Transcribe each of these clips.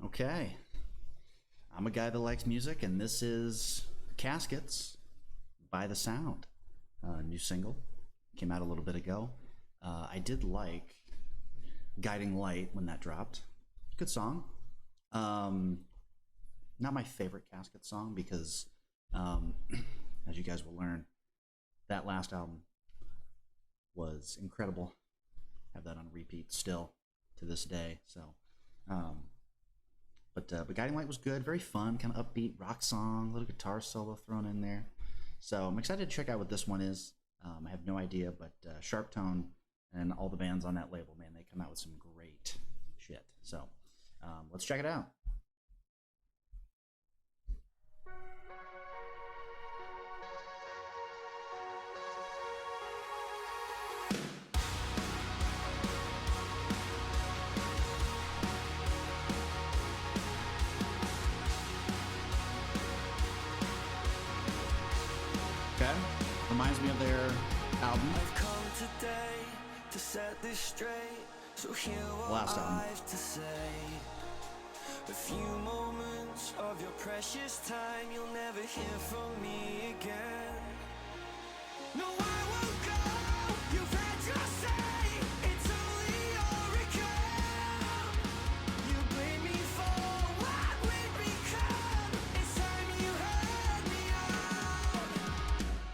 Okay. I'm a guy that likes music, and this is Caskets by The Sound. New single. Came out a little bit ago. I did like Guiding Light when that dropped. Good song. Not my favorite Casket song because, as you guys will learn, that last album was incredible. Have that on repeat still to this day. So, but Guiding Light was good, very fun, kind of upbeat rock song, little guitar solo thrown in there. So I'm excited to check out what this one is. I have no idea, but Sharp Tone and all the bands on that label, man, they come out with some great shit. So let's check it out. Okay, reminds me of their album. I've come today to set this straight. So hear what Last album. I have to say. A few moments of your precious time, you'll never hear from me again. No, I won't go. You've had your say. It's only your regret. You blame me for what we've become. It's time you heard me out.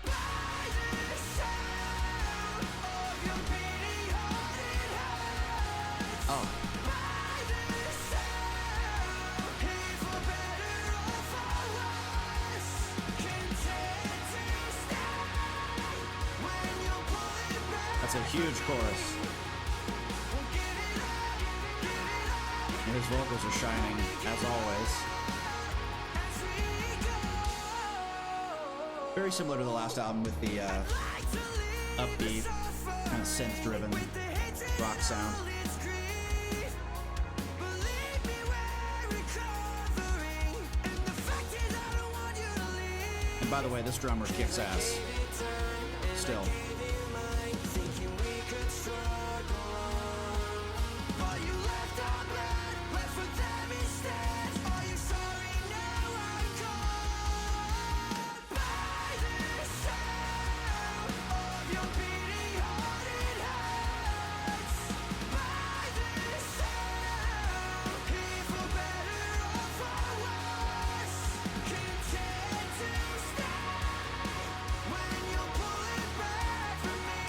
By the sound of your beating heart, it hurts. Oh, By the sound, here for better or for worse. Content to stay when you're pulling back. that's a huge chorus. Won't give it up, give it up. And his vocals are shining, as always. As we go. Very similar to the last album with the Like to leave upbeat, the suffer kind of synth-driven with the hatred rock sound. all its grief. Believe me, we're recovering, and the fact is I don't want you to leave. And by the way, this drummer kicks ass. Still. Thinking we could struggle on, but you left our blood, left for them instead. Are you sorry now I'm gone? By the sound of your beating heart, it hurts. By the sound, here for better or for worse. Content to stay when you're pulling back from me.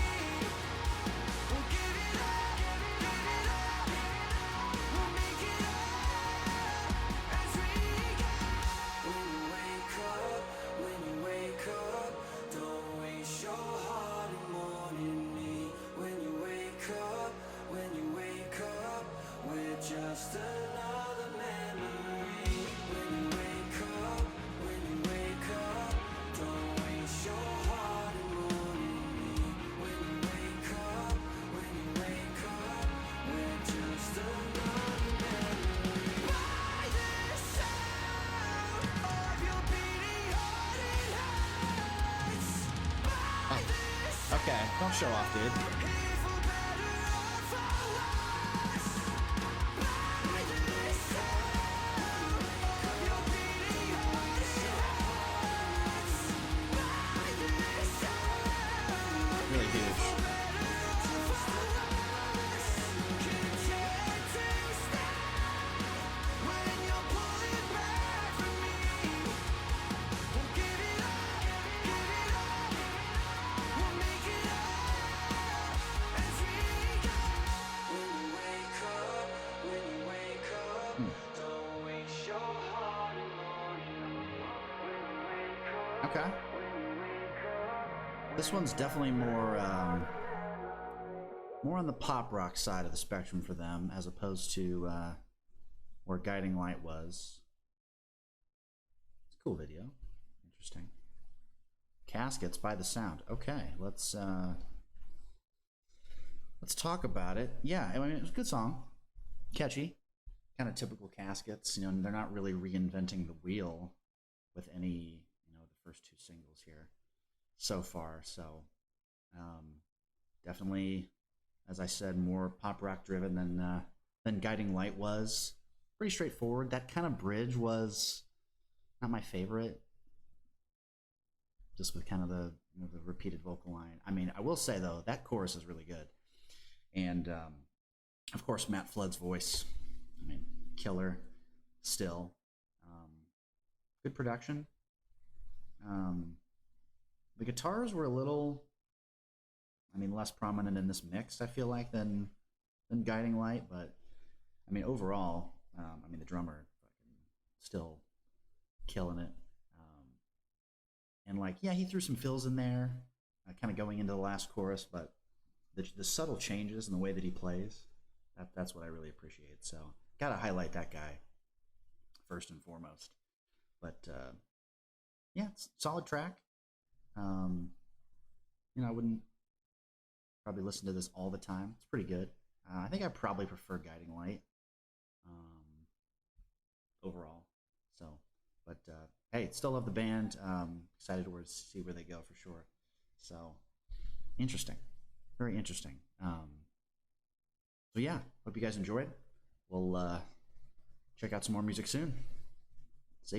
We'll give it up, we'll make it up as we go. When you wake up, don't waste your heart in mourning me. When you wake up, we're just another memory. When you wake up, don't waste your heart in mourning me. When you wake up, we're just another memory. By the sound of your beating heart, it hurts. By the Okay, don't show off, dude. here for better or for worse. By the sound of your beating heart, it hurts. By the sound, Really huge. better or for worse. Content to stay when you're pulling back from me. We'll give it up, we'll make it up as we go. When you wake up, don't waste your heart in mourning me. When you wake up, Okay. This one's definitely more on the pop rock side of the spectrum for them, as opposed to where Guiding Light was. It's a cool video. Interesting. Caskets by The Sound. Okay, let's talk about it. Yeah, I mean, it was a good song. Catchy. Kind of typical Caskets. You know, they're not really reinventing the wheel with any, the first two singles here so far. So definitely, as I said, more pop rock driven than Guiding Light was. pretty straightforward. That kind of bridge was not my favorite, just with kind of the the repeated vocal line. I mean, I will say though that chorus is really good, and of course Matt Flood's voice. I mean, killer. Still, um, good production. Um, the guitars were a little, I mean, less prominent in this mix. I feel like than Guiding Light, but I mean overall, I mean the drummer fucking still killing it. And like, yeah, he threw some fills in there, kind of going into the last chorus, but the subtle changes in the way that he plays, that's what I really appreciate. So gotta highlight that guy first and foremost. But yeah, it's a solid track. Um, I wouldn't probably listen to this all the time. It's pretty good. I think I probably prefer Guiding Light overall. So, but hey, still love the band. Excited to see where they go for sure. So interesting, very interesting. So yeah, hope you guys enjoyed. We'll check out some more music soon.